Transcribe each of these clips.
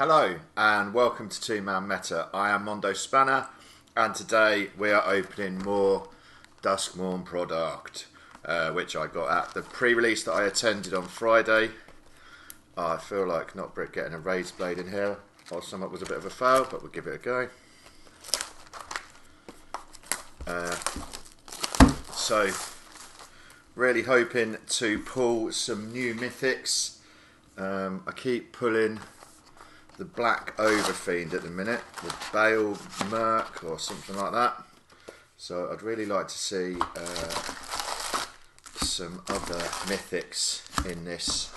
Hello and welcome to Two Man Meta. I am Mondo Spanner and today we are opening more Duskmourn product which I got at the pre-release that I attended on Friday. I feel like not getting a raised blade in here or something was a bit of a fail, but we'll give it a go. So really hoping to pull some new mythics. I keep pulling the Black Overfiend at the minute, the Bale Merc or something like that. So I'd really like to see some other mythics in this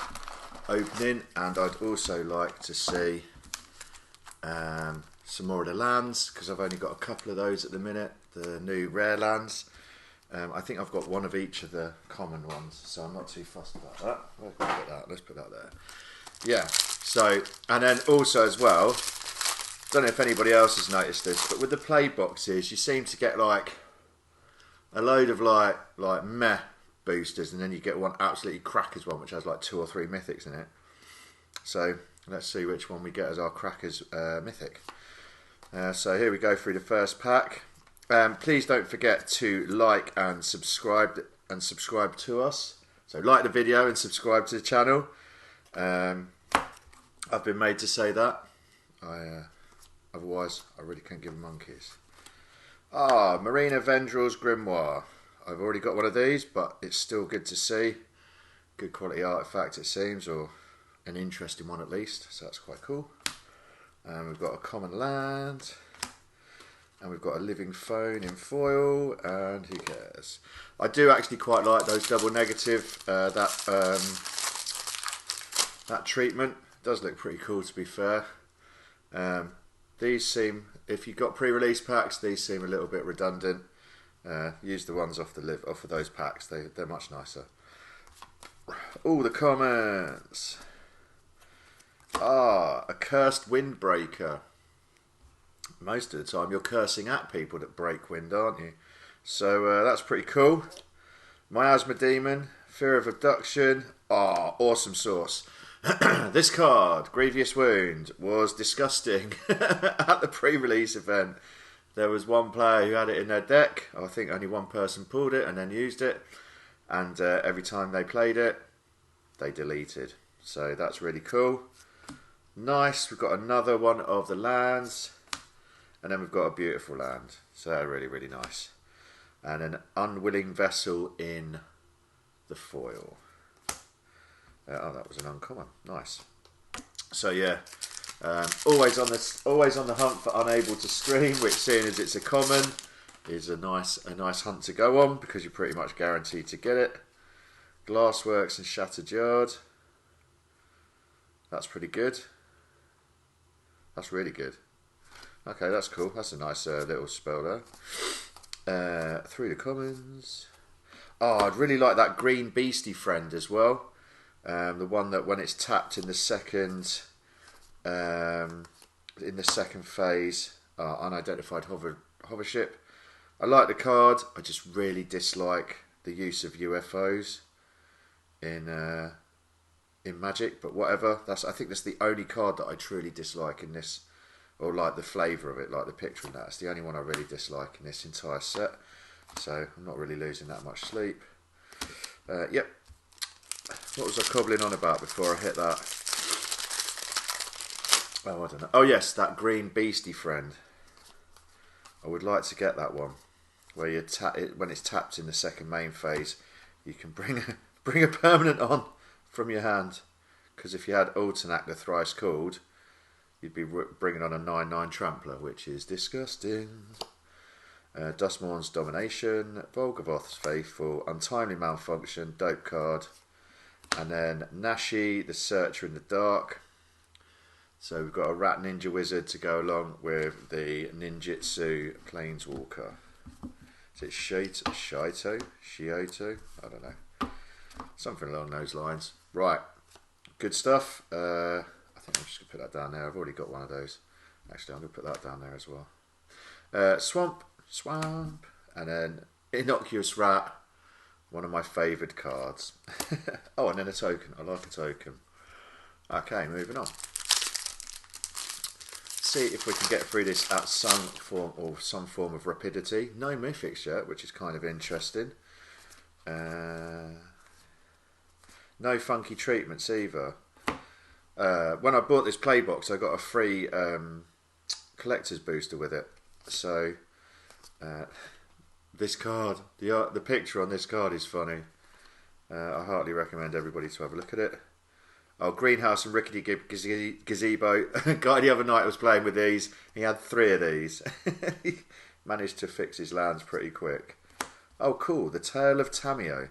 opening, and I'd also like to see some more of the lands, because I've only got a couple of those at the minute, the new rare lands. I think I've got one of each of the common ones, so I'm not too fussed about that. Let's put that there. Yeah, so, and then also as well, don't know if anybody else has noticed this, but with the play boxes, you seem to get like a load of like meh boosters, and then you get one absolutely crackers one, which has like 2 or 3 mythics in it. So let's see which one we get as our crackers mythic. So here we go through the first pack. Please don't forget to like and subscribe to us. So like the video and subscribe to the channel. I've been made to say that. Otherwise, I really can't give monkeys. Marina Vendrell's Grimoire. I've already got one of these, but it's still good to see. Good quality artifact, it seems, or an interesting one at least. So that's quite cool. We've got a common land. And we've got a living phone in foil, and who cares? I do actually quite like those double negative, that treatment. Does look pretty cool, to be fair. These seem, if you've got pre-release packs, these seem a little bit redundant. Use the ones off of those packs, they're much nicer. All the comments. A cursed windbreaker. Most of the time you're cursing at people that break wind, aren't you? So that's pretty cool. Miasma Demon, Fear of Abduction. Awesome sauce. This card, Grievous Wound, was disgusting at the pre-release event. There was one player who had it in their deck. I think only one person pulled it and then used it. And every time they played it, they deleted. So that's really cool. Nice. We've got another one of the lands. And then we've got a beautiful land. So really, really nice. And an Unwilling Vessel in the foil. That was an uncommon. Nice. So yeah, always on the hunt for Unable to Scream, which, seeing as it's a common, is a nice hunt to go on, because you're pretty much guaranteed to get it. Glassworks and Shattered Yard. That's pretty good. That's really good. Okay, that's cool. That's a nice little spell there. Through the commons. I'd really like that green beastie friend as well. The one that when it's tapped in the second phase, unidentified hover ship. I like the card. I just really dislike the use of UFOs in Magic, but whatever. I think that's the only card that I truly dislike in this. Or like the flavour of it, like the picture and that. It's the only one I really dislike in this entire set. So I'm not really losing that much sleep. Yep. What was I cobbling on about before I hit that? Oh, I don't know. Oh yes, that green beastie friend. I would like to get that one. Where you when it's tapped in the second main phase, you can bring a permanent on from your hand. Because if you had Ultimac the Thrice Called, you'd be bringing on a 9/9 Trampler, which is disgusting. Duskmourn's Domination, Volgavoth's Faithful, Untimely Malfunction, dope card. And then Nashi, the Searcher in the Dark. So we've got a Rat Ninja Wizard to go along with the Ninjutsu Planeswalker. Is it Shioto? I don't know. Something along those lines. Right, good stuff. I'm just going to put that down there. I've already got one of those. Actually, I'm going to put that down there as well. Swamp, and then Innocuous Rat, one of my favoured cards. And then a token. I like a token. Okay, moving on. see if we can get through this at some form of rapidity. No mythics yet, which is kind of interesting. No funky treatments either. When I bought this play box, I got a free collector's booster with it. So this card, the picture on this card is funny. I heartily recommend everybody to have a look at it. Oh, Greenhouse and Rickety Gazebo. Guy the other night was playing with these. He had 3 of these. He managed to fix his lands pretty quick. Oh, cool. The Tale of Tamio.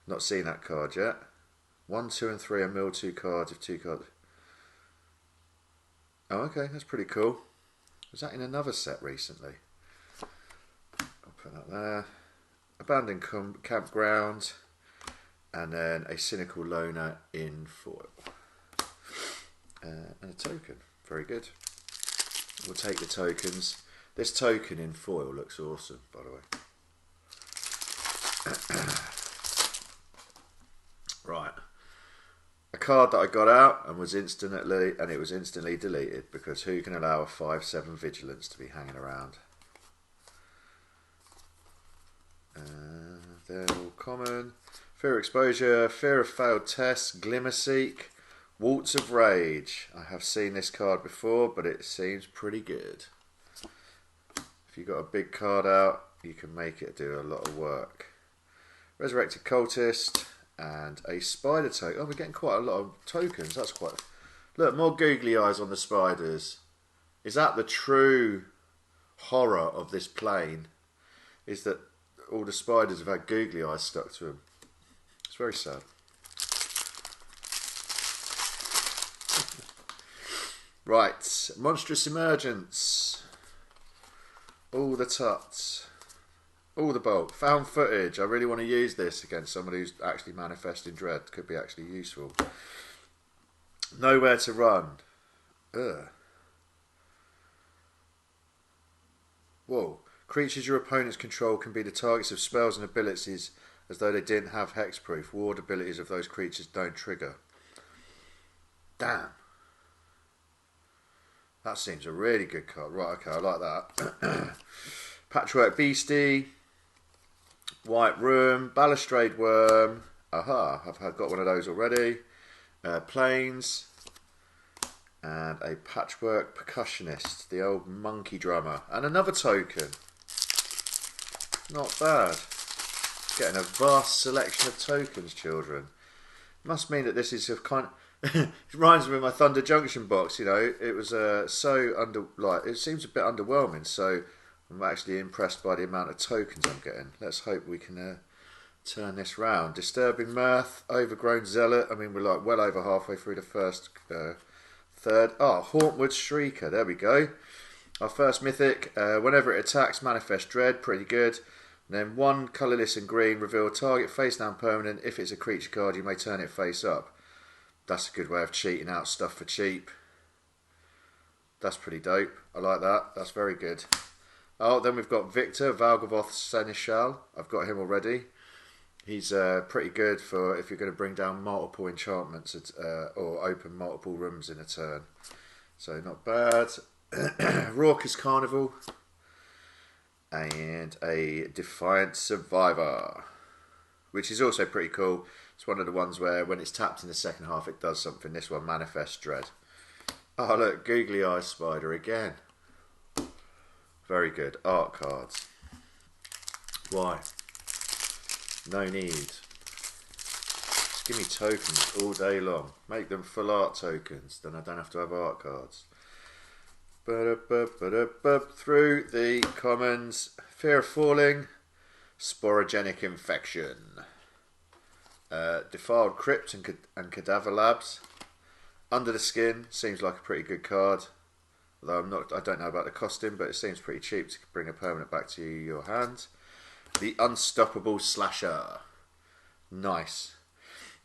Not seen that card yet. 1, 2, and 3 are mill 2 cards if 2 cards. Oh, okay. That's pretty cool. Was that in another set recently? I'll put that there. Abandoned Campground. And then a Cynical Loner in foil. And a token. Very good. We'll take the tokens. This token in foil looks awesome, by the way. Right. A card that I got out and was instantly deleted, because who can allow a 5/7 vigilance to be hanging around? They're all common. Fear Exposure, Fear of Failed Tests, Glimmerseek, Waltz of Rage. I have seen this card before, but it seems pretty good. If you've got a big card out, you can make it do a lot of work. Resurrected Cultist and a Spider token. Oh, we're getting quite a lot of tokens. That's quite... Look, more googly eyes on the spiders. Is that the true horror of this plane? Is that all the spiders have had googly eyes stuck to them? It's very sad. Right, Monstrous Emergence. All the tuts. All the bulk. Found footage. I really want to use this against somebody who's actually manifesting dread. Could be actually useful. Nowhere to Run. Ugh. Whoa. Creatures your opponents control can be the targets of spells and abilities as though they didn't have hexproof. Ward abilities of those creatures don't trigger. Damn. That seems a really good card. Right, okay, I like that. Patchwork Beastie. White Room. Balustrade Worm. Aha, I've got one of those already. Planes. And a Patchwork Percussionist. The old monkey drummer. And another token. Not bad. Getting a vast selection of tokens, children. Must mean that this is a kind of... it reminds me of my Thunder Junction box, you know. It was it seems a bit underwhelming, so I'm actually impressed by the amount of tokens I'm getting. Let's hope we can turn this round. Disturbing Mirth, Overgrown Zealot. I mean, we're like well over halfway through the first third. Oh, Hauntwood Shrieker. There we go. Our first mythic. Whenever it attacks, Manifest Dread. Pretty good. And then 1 colourless and green, reveal target face down permanent. If it's a creature card, you may turn it face up. That's a good way of cheating out stuff for cheap. That's pretty dope. I like that. That's very good. Oh, then we've got Victor, Valgavoth Seneschal. I've got him already. He's pretty good for if you're going to bring down multiple enchantments or open multiple rooms in a turn. So not bad. Raucous Carnival. And a Defiant Survivor, which is also pretty cool. It's one of the ones where when it's tapped in the second half it does something. This one, Manifest Dread. Oh look, Googly Eye Spider again. Very good. Art cards. Why? No need. Just give me tokens all day long. Make them full art tokens, then I don't have to have art cards. Through the commons. Fear of Falling. Sporogenic Infection. Defiled Crypt and Cadaver Labs. Under the Skin seems like a pretty good card. Although I don't know about the costing, but it seems pretty cheap to bring a permanent back to your hand. The Unstoppable Slasher. Nice.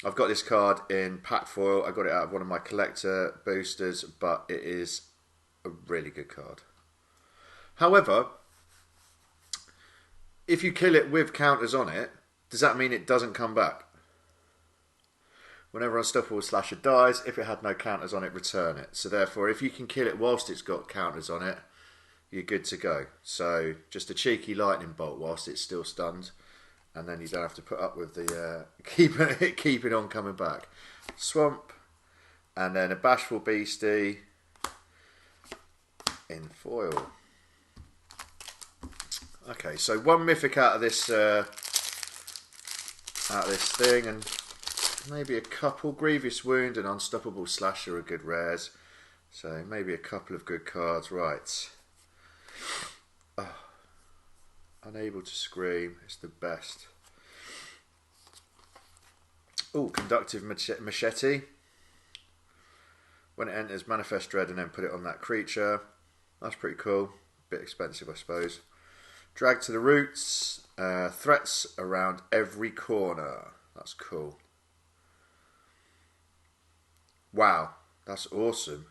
I've got this card in pack foil. I got it out of one of my collector boosters, but it is a really good card. However, if you kill it with counters on it, does that mean it doesn't come back? Whenever Unstoppable Slasher dies, if it had no counters on it, return it. So therefore, if you can kill it whilst it's got counters on it, you're good to go. So just a cheeky lightning bolt whilst it's still stunned, and then you don't have to put up with the keeping on coming back. Swamp, and then a Bashful Beastie in foil. Okay, so one mythic out of this thing, and maybe a couple. Grievous Wound and Unstoppable Slasher are good rares, so maybe a couple of good cards. Right. Oh, Unable to Scream, it's the best. Oh, Conductive Machete. When it enters, manifest dread and then put it on that creature. That's pretty cool. Bit expensive, I suppose. Drag to the Roots. Threats around every corner. That's cool. Wow, that's awesome.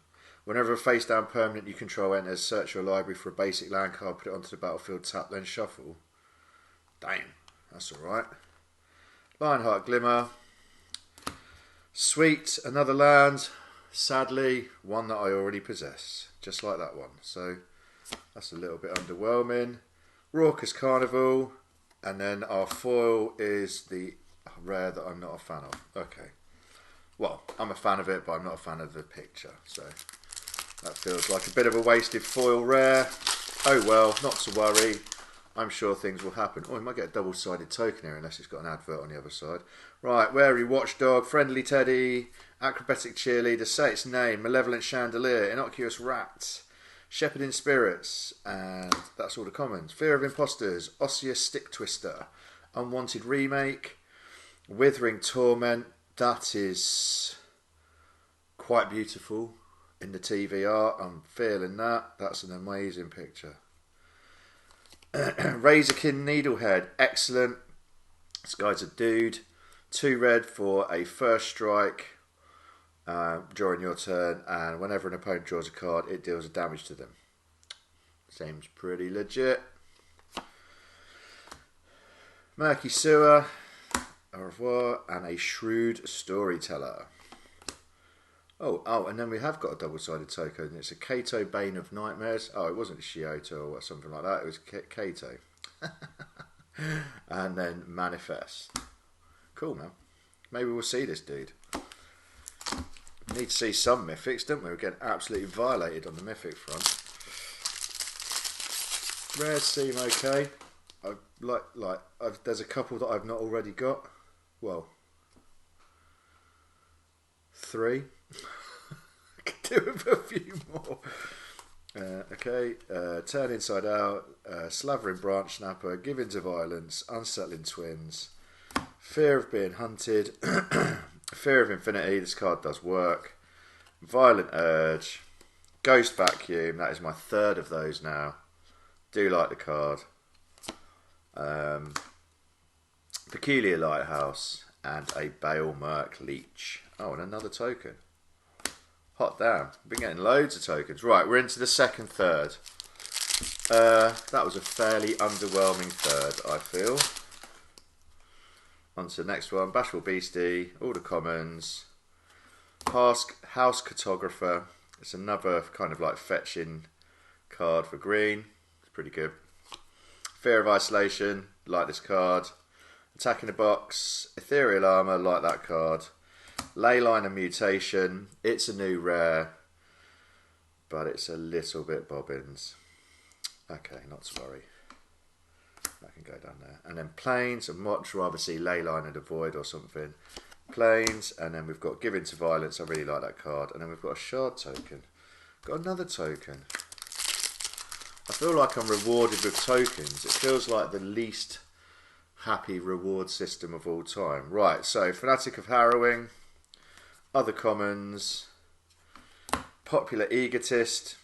Whenever a face down permanent you control enters, search your library for a basic land card, put it onto the battlefield, tap, then shuffle. Damn, that's alright. Lionheart Glimmer. Sweet, another land. Sadly, one that I already possess. Just like that one. So that's a little bit underwhelming. Raucous Carnival. And then our foil is the rare that I'm not a fan of. Okay. Well, I'm a fan of it, but I'm not a fan of the picture. So that feels like a bit of a wasted foil rare. Oh well, not to worry. I'm sure things will happen. Oh, we might get a double-sided token here unless it's got an advert on the other side. Right, Wary Watchdog, Friendly Teddy, Acrobatic Cheerleader, Say Its Name, Malevolent Chandelier, Innocuous Rat, Shepherding Spirits, and that's all the commons. Fear of Imposters, Osseous Stick Twister, Unwanted Remake, Withering Torment. That is quite beautiful in the TV art. I'm feeling that. That's an amazing picture. Razorkin Needlehead, excellent. This guy's a dude. 2 red for a first strike during your turn, and whenever an opponent draws a card, it deals a damage to them. Seems pretty legit. Murky Sewer, au revoir, and a Shrewd Storyteller. Oh, and then we have got a double-sided token. It's a Kato Bane of Nightmares. Oh, it wasn't Shioto or something like that. It was Kato. And then Manifest. Cool, man. Maybe we'll see this dude. We need to see some mythics, don't we? We're getting absolutely violated on the mythic front. Rares seem okay. There's a couple that I've not already got. Well, 3. I could do with a few more. Okay, Turn Inside Out, Slavering Branch Snapper, Give In to Violence, Unsettling Twins, Fear of Being Hunted, Fear of Infinity, this card does work, Violent Urge, Ghost Vacuum, that is my 3rd of those now. Do like the card. Peculiar Lighthouse, and a Bale Merc Leech. Oh, and another token. Hot damn. Been getting loads of tokens. Right, we're into the second third. That was a fairly underwhelming third, I feel. On to the next one. Bashful Beastie, all the commons. House Cartographer. It's another kind of like fetching card for green. It's pretty good. Fear of Isolation, like this card. Attack in the Box, Ethereal Armour, like that card. Leyline and Mutation, it's a new rare, but it's a little bit bobbins. Okay, not to worry. I can go down there. And then Plains, I'd much rather see Leyline and Avoid or something. Plains, and then we've got Give In to Violence, I really like that card. And then we've got a Shard token. Got another token. I feel like I'm rewarded with tokens. It feels like the least happy reward system of all time. Right, so Fanatic of Harrowing, other commons, Popular Egotist,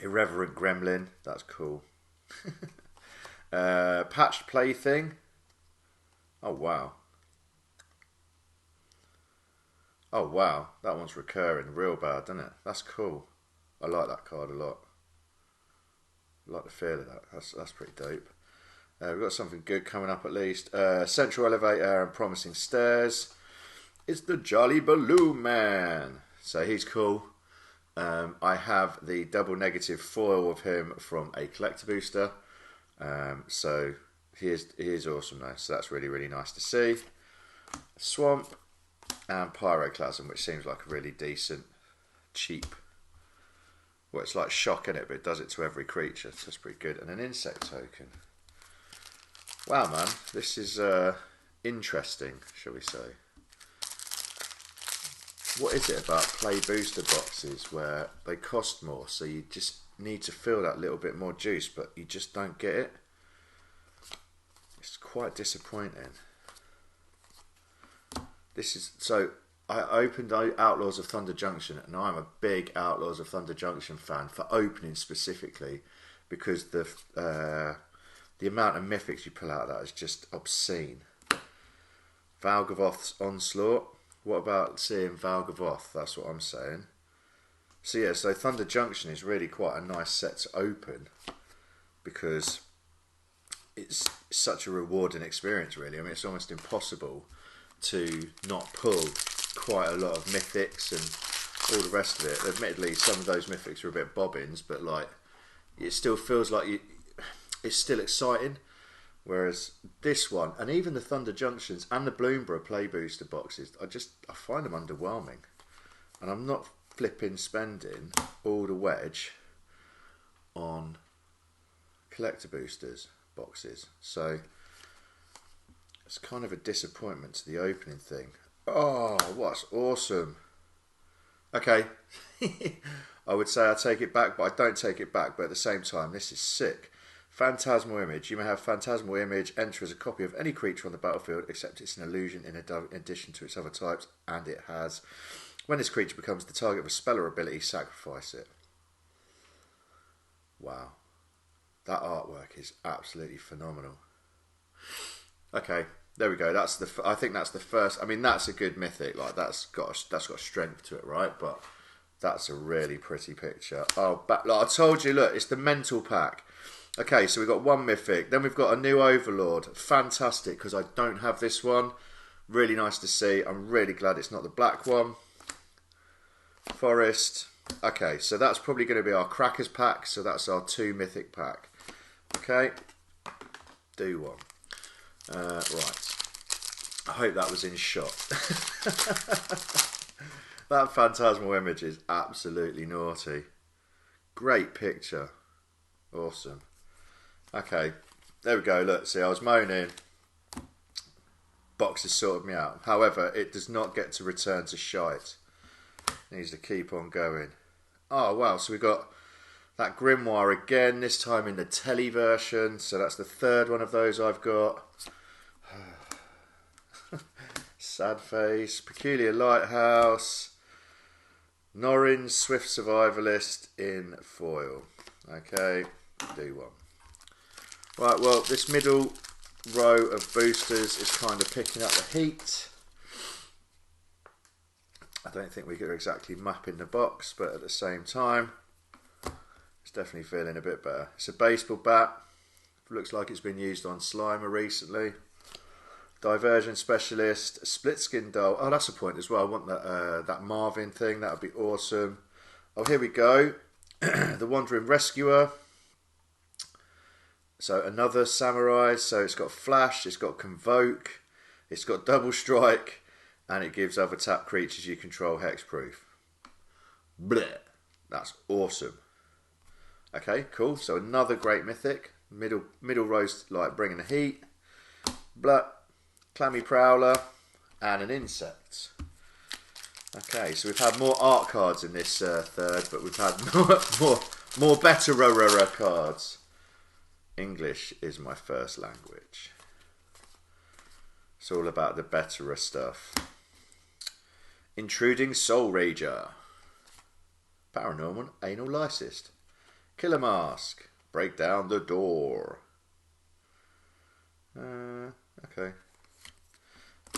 Irreverent Gremlin, that's cool. Patched Plaything. Oh wow. Oh wow, that one's recurring real bad, doesn't it? That's cool. I like that card a lot. I like the feel of that. That's pretty dope. We've got something good coming up at least. Central Elevator and Promising Stairs. is the Jolly Balloon Man. So he's cool. I have the double negative foil of him from a collector booster. So he is awesome though. So that's really, really nice to see. Swamp and Pyroclasm, which seems like a really decent, cheap. Well, it's like shock in it, but it does it to every creature. So that's pretty good. And an insect token. Wow, man, this is interesting, shall we say. What is it about play booster boxes where they cost more, so you just need to fill that little bit more juice, but you just don't get it? It's quite disappointing. This is so. I opened Outlaws of Thunder Junction, and I'm a big Outlaws of Thunder Junction fan for opening specifically, because the amount of mythics you pull out of that is just obscene. Valgavoth's Onslaught. What about seeing Valgavoth? That's what I'm saying. So yeah, so Thunder Junction is really quite a nice set to open, because it's such a rewarding experience, really. I mean, it's almost impossible to not pull quite a lot of mythics and all the rest of it. Admittedly, some of those mythics are a bit bobbins, but like, it still feels like it's still exciting. Whereas this one, and even the Thunder Junctions and the Bloomborough play booster boxes, I find them underwhelming. And I'm not flipping spending all the wedge on collector boosters boxes. So it's kind of a disappointment to the opening thing. Oh, what's awesome. Okay. I would say I take it back, but I don't take it back. But at the same time, this is sick. Phantasmal Image. You may have Phantasmal Image enter as a copy of any creature on the battlefield, except it's an illusion in addition to its other types, and it has, when this creature becomes the target of a spell or ability, sacrifice it. Wow. That artwork is absolutely phenomenal. Okay, there we go. I think that's the first. I mean, that's a good mythic. Like that's got strength to it, right? But that's a really pretty picture. Oh, like I told you, look, it's the mental pack. Okay, so we've got one mythic. Then we've got a new Overlord. Fantastic, because I don't have this one. Really nice to see. I'm really glad it's not the black one. Forest. Okay, so that's probably going to be our Crackers pack. So that's our 2 mythic pack. Okay. Do one. Right. I hope that was in shot. That Phantasmal Image is absolutely naughty. Great picture. Awesome. Okay, there we go. Look, see, I was moaning. Box has sorted me out. However, it does not get to return to shite. It needs to keep on going. Oh, wow. So we've got that Grimoire again, this time in the telly version. So that's the 3rd one of those I've got. Sad Face, Peculiar Lighthouse, Norrin, Swift Survivalist in foil. Okay, do one. Right, well, this middle row of boosters is kind of picking up the heat. I don't think we could exactly map in the box, but at the same time, it's definitely feeling a bit better. It's a baseball bat. Looks like it's been used on Slimer recently. Diversion Specialist, Split Skin Doll. Oh, that's a point as well. I want that Marvin thing. That would be awesome. Oh, here we go. The Wandering Rescuer. So another Samurai. So it's got Flash, it's got Convoke, it's got Double Strike, and it gives other tap creatures you control hexproof. Blech. That's awesome. Okay, cool. So another great mythic. Middle row's like bringing the heat. Blah. Clammy Prowler, and an insect. Okay, so we've had more art cards in this 3rd, but we've had more better cards. English is my first language. It's all about the betterer stuff. Intruding Soul Rager. Paranormal Anal Lysist. Killer Mask. Break down the door. Okay.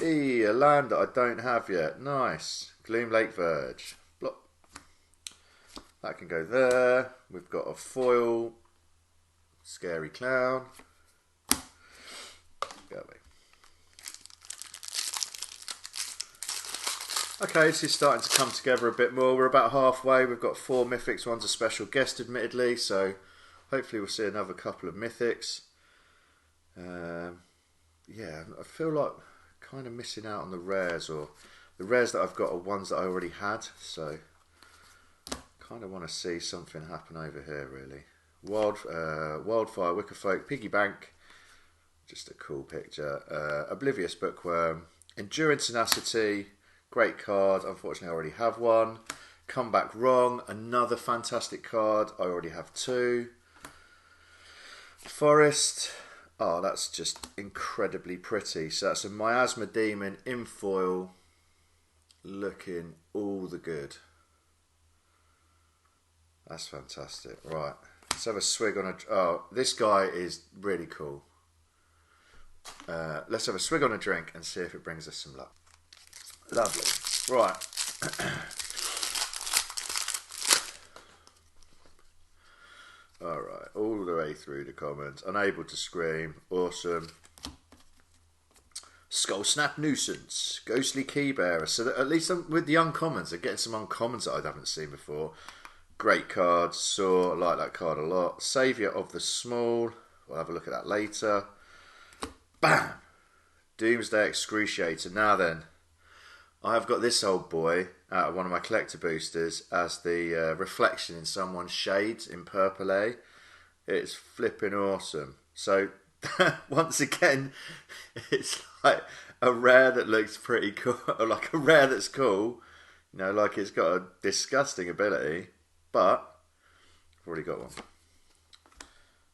A land that I don't have yet. Nice. Gloom Lake Verge. Block. That can go there. We've got a foil. Scary Clown. Go away. Okay, this is starting to come together a bit more. We're about halfway. We've got 4 mythics. One's a special guest, admittedly, so hopefully we'll see another couple of mythics. Yeah, I feel like kind of missing out on the rares, or the rares that I've got are ones that I already had, so kind of want to see something happen over here, really. Wildfire, Wickerfolk, Piggy Bank, just a cool picture. Oblivious Bookworm, Endurance Tenacity, great card. Unfortunately, I already have one. Come Back Wrong, another fantastic card. I already have 2. Forest. Oh, that's just incredibly pretty. So that's a Miasma Demon in foil, looking all the good. That's fantastic. Right, let's have a swig on a... Oh, this guy is really cool. Let's have a swig on a drink and see if it brings us some luck. Lovely. Right. Alright, all the way through the comments. Unable to Scream, awesome. Skull Snap Nuisance, Ghostly Keybearer. So that at least with the uncommons, they're getting some uncommons that I haven't seen before. Great card, Saw, I like that card a lot. Saviour of the Small, we'll have a look at that later. Bam! Doomsday Excruciator. Now then, I have got this old boy out of one of my collector boosters as the reflection in someone's shades in Purple A. It's flipping awesome. So once again, it's like a rare that looks pretty cool, or like a rare that's cool. You know, like it's got a disgusting ability, but I've already got one.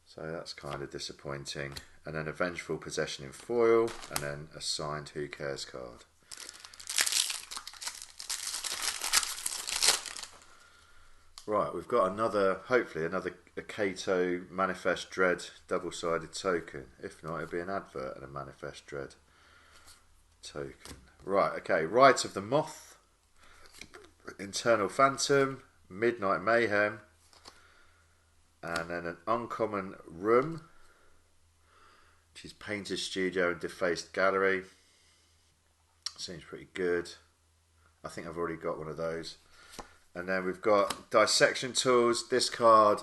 So that's kind of disappointing. And then a Vengeful Possession in foil, and then a signed Who Cares card. Right, we've got another, hopefully another Kato Manifest Dread double-sided token. If not, it'll be an advert and a Manifest Dread token. Right, okay, Rite of the Moth, Internal Phantom, Midnight Mayhem, and then an uncommon Room, which is Painter's Studio and Defaced Gallery. Seems pretty good. I think I've already got one of those. And then we've got Dissection Tools. This card,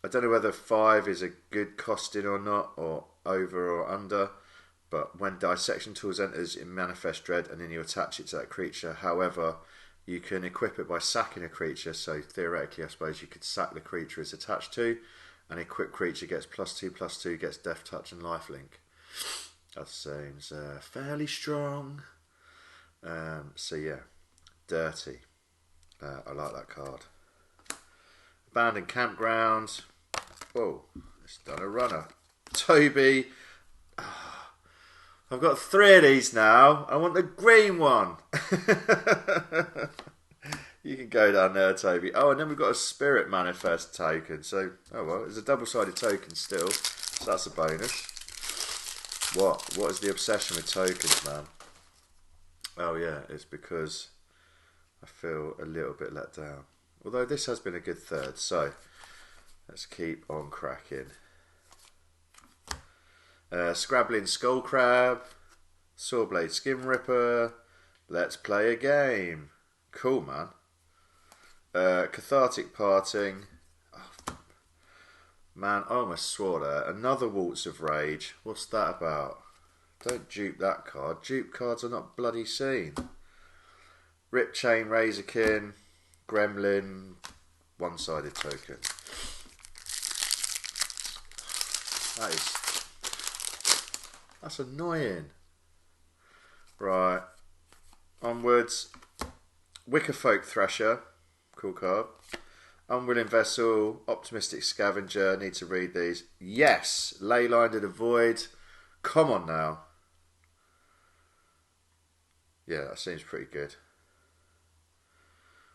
I don't know whether 5 is a good costing or not, or over or under. But when Dissection Tools enters in Manifest Dread, and then you attach it to that creature. However, you can equip it by sacking a creature. So theoretically, I suppose you could sack the creature it's attached to. An equipped creature gets +2/+2, gets Death Touch and Lifelink. That seems fairly strong. So yeah, dirty. I like that card. Abandoned Campground. Oh, it's done a runner. Toby. I've got 3 of these now. I want the green one. You can go down there, Toby. Oh, and then we've got a Spirit Manifest token. So, oh well, it's a double-sided token still. So that's a bonus. What is the obsession with tokens, man? Oh yeah, it's because I feel a little bit let down. Although this has been a good third, so let's keep on cracking. Scrabbling Skullcrab, Sawblade Skin Ripper, Let's Play a Game. Cool, man. Cathartic Parting. Oh, man, I almost swore there. Another Waltz of Rage. What's that about? Don't dupe that card. Dupe cards are not bloody seen. Rip Chain Razorkin, Gremlin, one-sided token. That's annoying. Right, onwards. Wickerfolk Thrasher, cool card. Unwilling Vessel, Optimistic Scavenger. Need to read these. Yes, Leyline to the Void. Come on now. Yeah, that seems pretty good.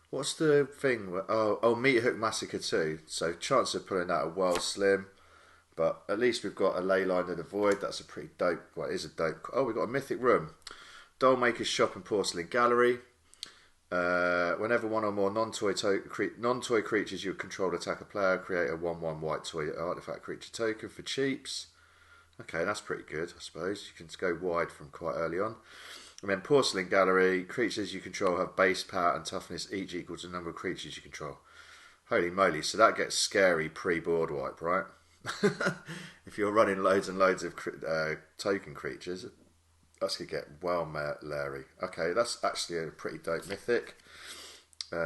What's the thing? Oh, Meat Hook Massacre 2. So chance of pulling that are well slim. But at least we've got a Leyline to the Void. That's a pretty dope. Well, it is a dope. Oh, we've got a Mythic Room. Dollmaker's Shop and Porcelain Gallery. Whenever one or more non-toy creatures you control attack a player, create a 1/1 white toy artifact creature token for cheaps. Okay, that's pretty good, I suppose. You can go wide from quite early on. And then Porcelain Gallery, creatures you control have base power and toughness each equal to the number of creatures you control. Holy moly, so that gets scary pre-board wipe, right? If you're running loads and loads of token creatures, that's going to get well leery. Okay, that's actually a pretty dope mythic. Yeah.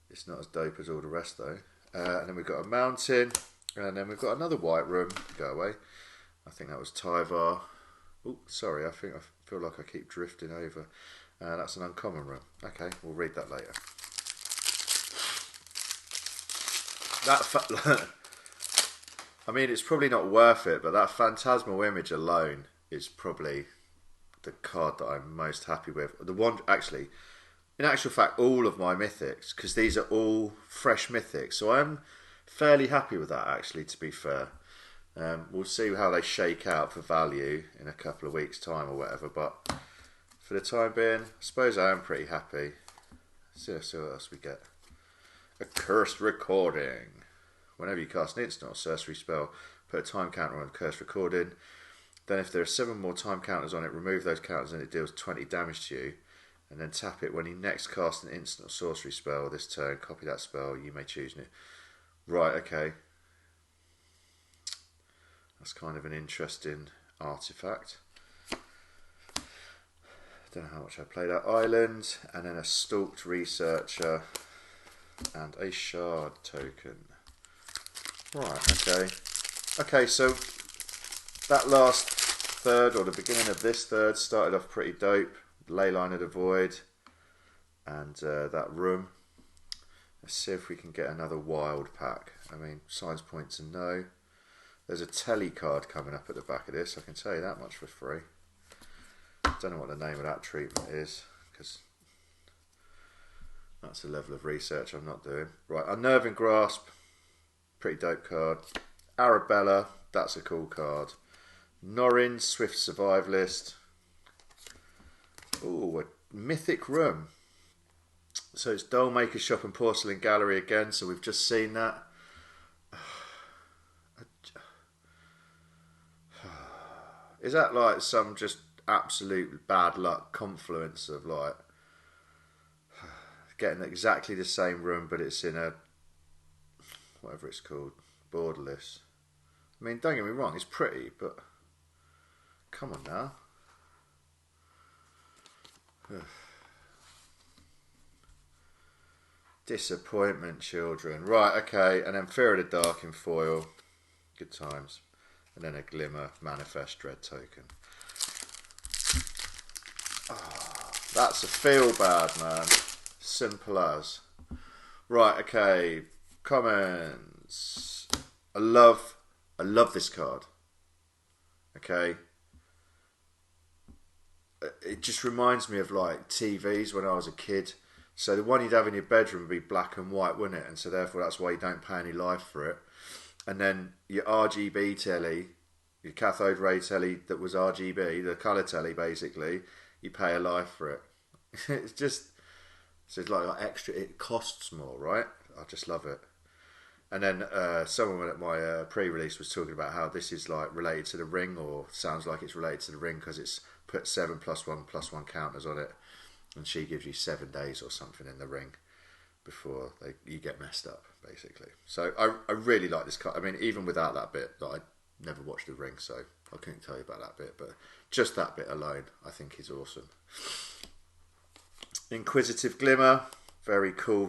It's not as dope as all the rest though. And then we've got a mountain, and then we've got another white room. Go away. I think that was Tyvar. Oh, sorry, I feel like I keep drifting over. That's an uncommon room. Okay, we'll read that later. I mean, it's probably not worth it, but that Phantasmal Image alone is probably the card that I'm most happy with. The one, actually, in actual fact, all of my mythics, because these are all fresh mythics, so I'm fairly happy with that, actually, to be fair. We'll see how they shake out for value in a couple of weeks' time or whatever, but for the time being, I suppose I am pretty happy. See what else we get. A Cursed Recording. Whenever you cast an instant or sorcery spell, put a time counter on the Cursed Recording. Then if there are 7 more time counters on it, remove those counters and it deals 20 damage to you. And then tap it when you next cast an instant or sorcery spell this turn. Copy that spell, you may choose it. Right, okay. That's kind of an interesting artifact. Don't know how much I played that. Island, and then a Stalked Researcher, and a Shard token. Right, okay. Okay, so that last third, or the beginning of this third, started off pretty dope. Leyline of the Void, and that room. Let's see if we can get another wild pack. I mean, signs point to no. There's a telly card coming up at the back of this, I can tell you that much for free. Don't know what the name of that treatment is, because that's a level of research I'm not doing. Right, Unnerving Grasp, pretty dope card. Arabella, that's a cool card. Norrin, Swift Survivalist. Ooh, a Mythic Room. So it's Dollmaker Shop and Porcelain Gallery again, so we've just seen that. Is that like some just absolute bad luck confluence of like getting exactly the same room, but it's in a whatever it's called, borderless? I mean, don't get me wrong, it's pretty, but come on now. Disappointment, children. Right, okay, and then Fear of the Dark in foil. Good times. And then a Glimmer Manifest Dread token. Oh, that's a feel bad, man. Simple as. Right, okay. Comments. I love this card. Okay. It just reminds me of like TVs when I was a kid. So the one you'd have in your bedroom would be black and white, wouldn't it? And so therefore that's why you don't pay any life for it. And then your RGB telly, your cathode ray telly that was RGB, the colour telly basically, you pay a life for it. It's just, so it's like extra, it costs more, right? I just love it. And then someone at my pre-release was talking about how this is like related to the ring, or sounds like it's related to the ring because it's put 7+1+1 counters on it, and she gives you 7 days or something in the ring before you get messed up, basically. So I really like this card. I mean, even without that bit, I never watched the ring, so I couldn't tell you about that bit, but just that bit alone I think is awesome. Inquisitive Glimmer, very cool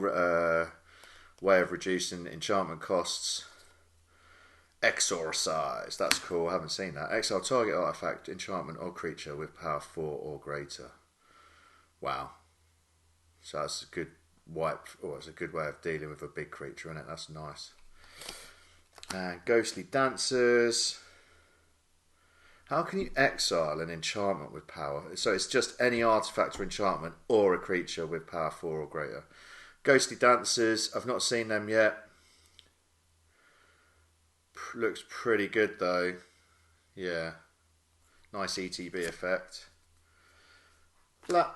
way of reducing enchantment costs. Exorcise, that's cool, I haven't seen that. Exile target artifact, enchantment or creature with power 4 or greater. Wow. So that's a good wipe, or it's a good way of dealing with a big creature, isn't it? That's nice. And Ghostly Dancers. How can you exile an enchantment with power? So it's just any artifact or enchantment or a creature with power 4 or greater. Ghostly Dancers, I've not seen them yet. Looks pretty good though. Yeah. Nice ETB effect. Black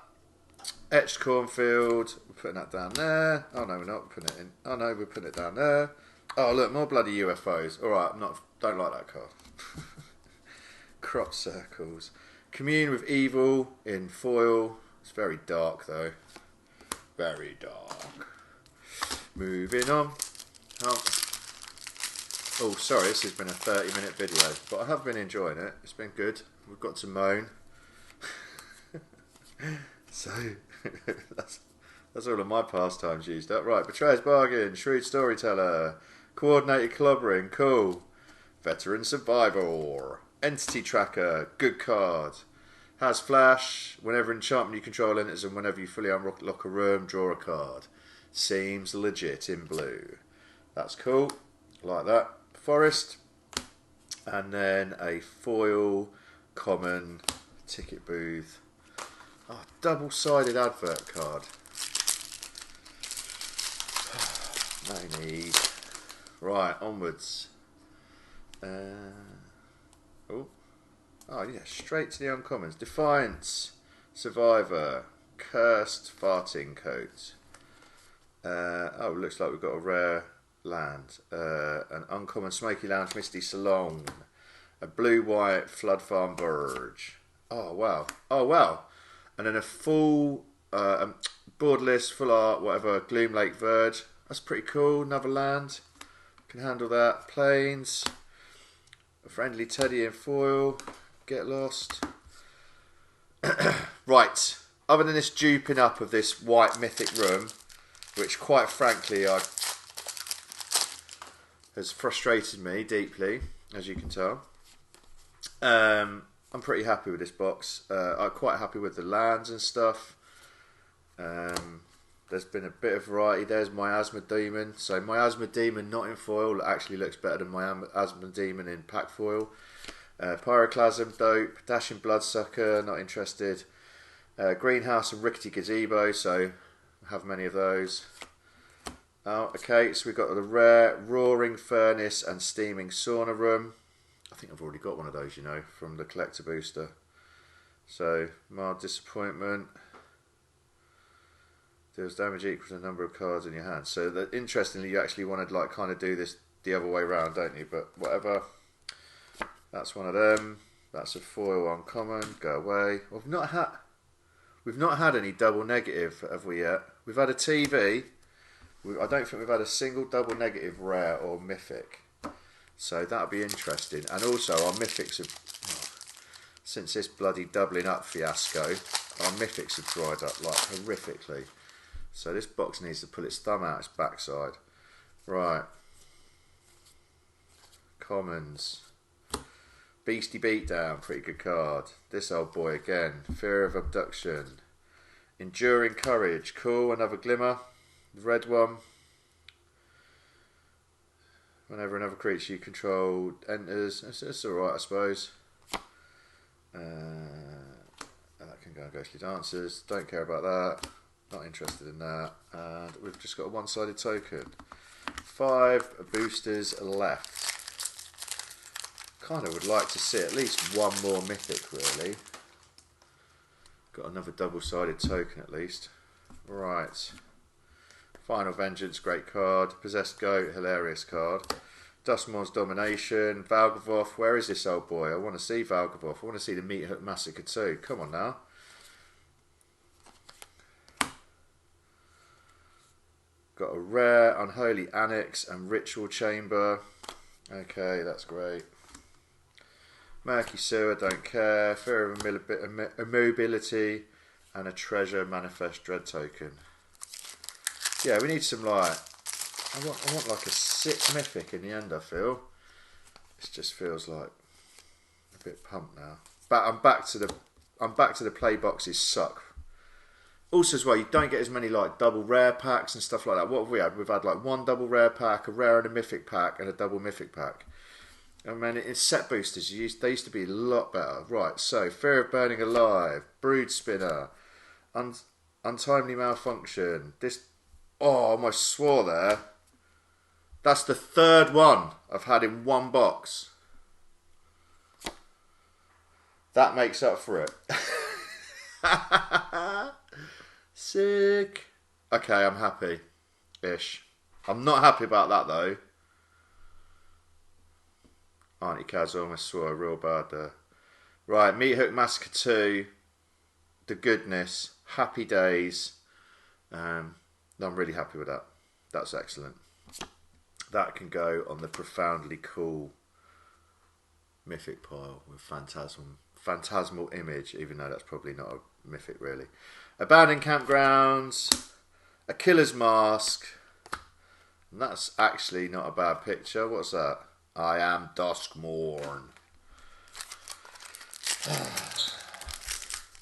Etched Cornfield, we're putting that down there. Oh no, we're not putting it in. Oh no, we're putting it down there. Oh look, more bloody UFOs. Alright, don't like that card. Crop circles. Commune with evil in foil. It's very dark though. Very dark. Moving on. Oh, sorry, this has been a 30-minute video, but I have been enjoying it. It's been good. We've got to moan. So, that's all of my pastimes used up. Right, Betrayer's Bargain, Shrewd Storyteller, Coordinated Clobbering, cool. Veteran Survivor, Entity Tracker, good card. Has Flash, whenever enchantment you control enters and whenever you fully unlock a room, draw a card. Seems legit in blue. That's cool, like that. Forest, and then a foil common ticket booth. Oh, double-sided advert card. No need. Right, onwards. Oh yeah, straight to the uncommons. Defiance, Survivor, Cursed Farting Coat. Oh, looks like we've got a rare land. An uncommon Smoky Lounge Misty Salon. A blue-white Flood Farm Verge. Oh wow. Oh wow. And then a full borderless, full art, whatever, Gloom Lake Verge. That's pretty cool. Another land. Can handle that. Plains. A friendly teddy in foil. Get lost. Right. Other than this duping up of this white mythic room, which quite frankly has frustrated me deeply, as you can tell. I'm pretty happy with this box. I'm quite happy with the lands and stuff. There's been a bit of variety. There's Miasma Demon. So Miasma Demon not in foil actually looks better than Miasma Demon in pack foil. Pyroclasm, dope. Dashing Bloodsucker, not interested. Greenhouse and Rickety Gazebo, so have many of those. Oh, okay, so we've got the rare Roaring Furnace and Steaming Sauna Room. I think I've already got one of those, you know, from the collector booster. So, Mild Disappointment. Deals damage equal to the number of cards in your hand. So, that, interestingly, you actually want to like kind of do this the other way around, don't you? But whatever. That's one of them. That's a foil uncommon. Go away. We've not had any double negative, have we yet? We've had a TV. I don't think we've had a single double negative rare or mythic. So that'll be interesting. And also our mythics have, since this bloody doubling up fiasco, our mythics have dried up like horrifically. So this box needs to pull its thumb out its backside. Right. Commons. Beastie Beatdown, pretty good card. This old boy again. Fear of Abduction. Enduring Courage, cool. Another Glimmer. The red one. Whenever another creature you control enters, it's alright, I suppose. That can go on Ghostly Dancers. Don't care about that. Not interested in that. And we've just got a one-sided token. 5 boosters left. Kind of would like to see at least one more mythic, really. Got another double-sided token at least. Right. Final Vengeance, great card. Possessed Goat, hilarious card. Duskmourn's Domination. Valgavoth, where is this old boy? I want to see Valgavoth. I want to see the Meat Hook Massacre too. Come on now. Got a rare Unholy Annex and Ritual Chamber. Okay, that's great. Murky Sewer, don't care. Fear of Immobility and a Treasure Manifest Dread token. Yeah, we need some like I want like a 6 mythic in the end, I feel. It just feels like a bit pumped now. But I'm back to the play boxes suck. Also as well, you don't get as many like double rare packs and stuff like that. What have we had? We've had like 1 double rare pack, a rare and a mythic pack, and a double mythic pack. I mean, in set boosters, they used to be a lot better. Right, so Fear of Burning Alive, Brood Spinner, Untimely Malfunction. This, oh, I almost swore there. That's the 3rd one I've had in one box. That makes up for it. Sick. Okay, I'm happy. Ish. I'm not happy about that though. Auntie Kaz almost swore real bad there. Right, Meat Hook Massacre 2, The Goodness, Happy Days. I'm really happy with that. That's excellent. That can go on the profoundly cool mythic pile with phantasmal image, even though that's probably not a mythic really. Abandoned Campgrounds, A Killer's Mask, and that's actually not a bad picture. What's that? I Am Duskmourn.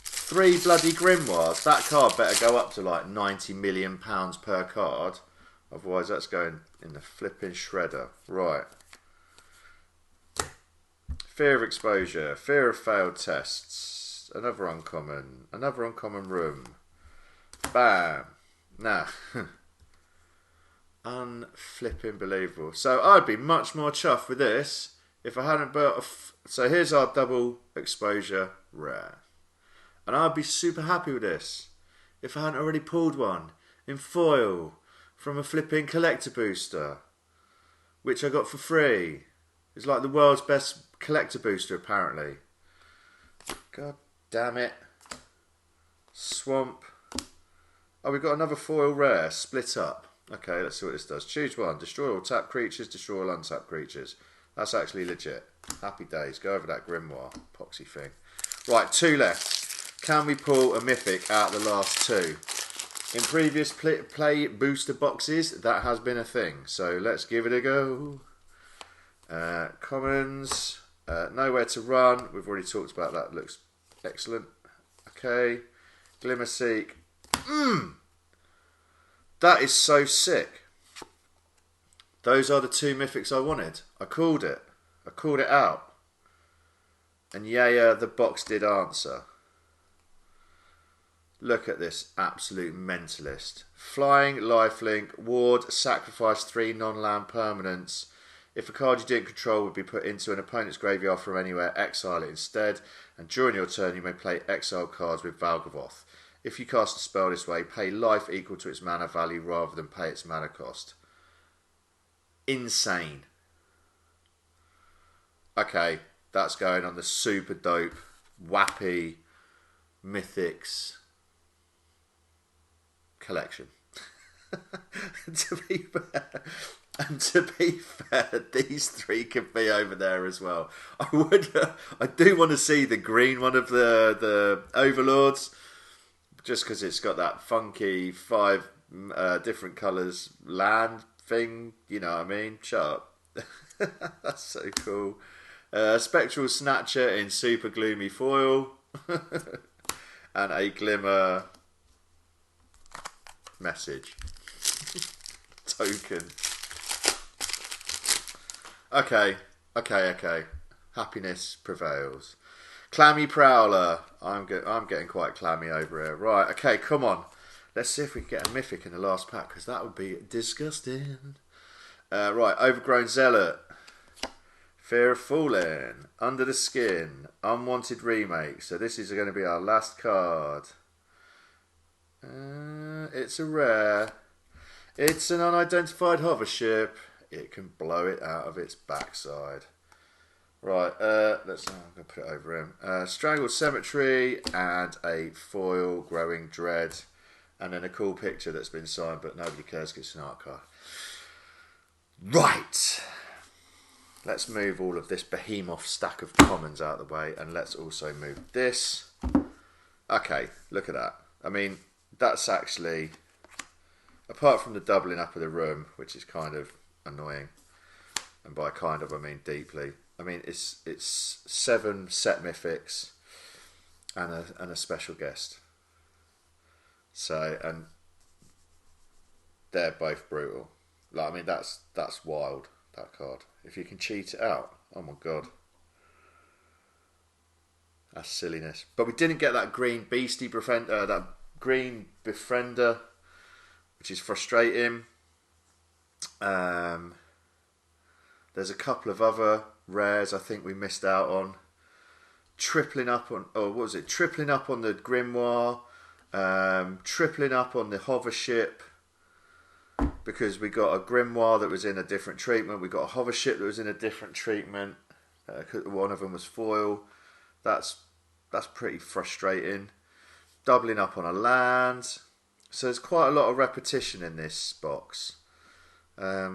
3 bloody grimoires. That card better go up to like £90 million per card, otherwise that's going in the flipping shredder. Right. Fear of Exposure, Fear of Failed Tests, another uncommon room. Bam. Nah. Unflipping believable. So I'd be much more chuffed with this if I hadn't built so here's our double exposure rare. And I'd be super happy with this if I hadn't already pulled one in foil from a flipping collector booster, which I got for free. It's like the world's best collector booster apparently. God damn it. Swamp. Oh, we've got another foil rare, split up. Okay, let's see what this does. Choose one. Destroy all tapped creatures, destroy all untapped creatures. That's actually legit. Happy days. Go over that grimoire poxy thing. Right, 2 left. Can we pull a mythic out of the last 2? In previous play booster boxes, that has been a thing. So let's give it a go. Commons. Nowhere to Run. We've already talked about that. Looks excellent. Okay. Glimmerseek. That is so sick. Those are the 2 mythics I wanted. I called it. I called it out. And yeah, the box did answer. Look at this absolute mentalist. Flying, lifelink, ward, sacrifice 3 non-land permanents. If a card you didn't control would be put into an opponent's graveyard from anywhere, exile it instead. And during your turn you may play exile cards with Valgavoth. If you cast a spell this way, pay life equal to its mana value rather than pay its mana cost. Insane. Okay, that's going on the super dope, wappy, mythics collection. To be fair, these 3 could be over there as well. I do want to see the green one of the Overlords, just because it's got that funky 5 different colours land thing. You know what I mean? Shut up. That's so cool. Spectral Snatcher in super gloomy foil, and a glimmer message token. Okay. Happiness prevails. Clammy Prowler. I'm getting quite clammy over here. Right. Okay. Come on. Let's see if we can get a mythic in the last pack, because that would be disgusting. Right. Overgrown Zealot. Fear of Falling. Under the Skin. Unwanted Remake. So this is going to be our last card. It's a rare. It's an unidentified hover ship. It can blow it out of its backside. Right, I'm going to put it over him. Strangled Cemetery and a foil Growing Dread. And then a cool picture that's been signed, but nobody cares because it's an art card. Right. Let's move all of this behemoth stack of commons out of the way, and let's also move this. Okay, look at that. I mean, that's actually, apart from the doubling up of the room, which is kind of annoying, and by kind of I mean deeply. I mean, it's 7 set mythics and a special guest. So, and they're both brutal. Like, I mean, that's wild, that card. If you can cheat it out, oh my god. That's silliness. But we didn't get that green beastie befriender, that green befriender, which is frustrating. There's a couple of other rares I think we missed out on. Tripling up on, oh, what was it? Tripling up on the grimoire. Tripling up on the hover ship, because we got a grimoire that was in a different treatment. We got a hover ship that was in a different treatment. One of them was foil. That's pretty frustrating. Doubling up on a land. So there's quite a lot of repetition in this box. I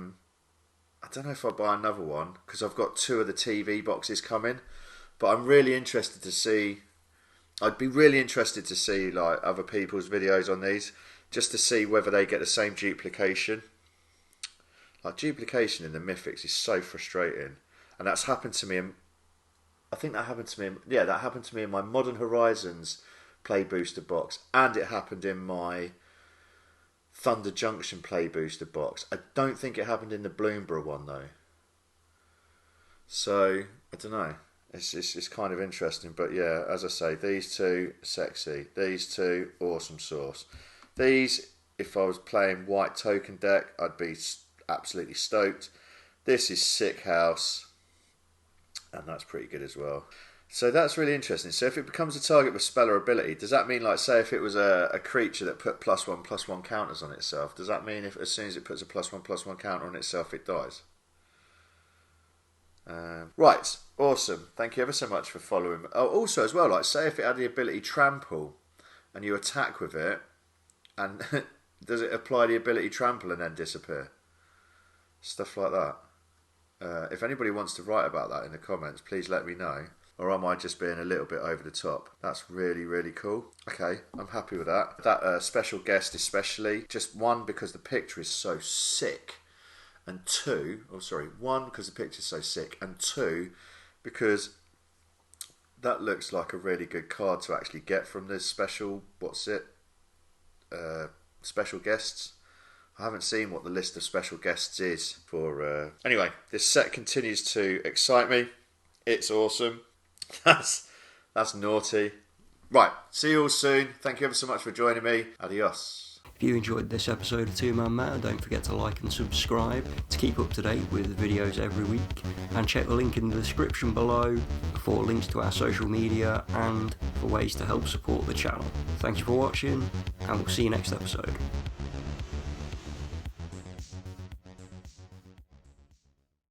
don't know if I'll buy another one because I've got 2 of the TV boxes coming. But I'm really interested to see. I'd be really interested to see like other people's videos on these, just to see whether they get the same duplication. Like duplication in the Mythics is so frustrating, and that's happened to me. I think that happened to me. Yeah, that happened to me in my Modern Horizons Play Booster box, and it happened in my Thunder Junction Play Booster box. I don't think it happened in the Bloomborough one though. So I don't know. It's kind of interesting, but yeah, as I say, these 2 sexy. These 2 awesome sauce. These, if I was playing white token deck, I'd be absolutely stoked. This is sick house, and that's pretty good as well. So that's really interesting. So if it becomes a target with spell or ability, does that mean, like, say if it was a creature that put +1/+1 counters on itself, does that mean if as soon as it puts a +1/+1 counter on itself, it dies? Right, awesome. Thank you ever so much for following. Oh, also as well, like say if it had the ability Trample, and you attack with it, and does it apply the ability Trample and then disappear? Stuff like that. If anybody wants to write about that in the comments, please let me know. Or am I just being a little bit over the top? That's really, really cool. Okay, I'm happy with that. That special guest especially. Just 1, because the picture is so sick. And 2, 1, because the picture's so sick. And 2, because that looks like a really good card to actually get from this special, special guests. I haven't seen what the list of special guests is for... Anyway, this set continues to excite me. It's awesome. That's naughty. Right, see you all soon. Thank you ever so much for joining me. Adios. If you enjoyed this episode of Two Man Matter, don't forget to like and subscribe to keep up to date with videos every week, and check the link in the description below for links to our social media and for ways to help support the channel. Thank you for watching, and we'll see you next episode.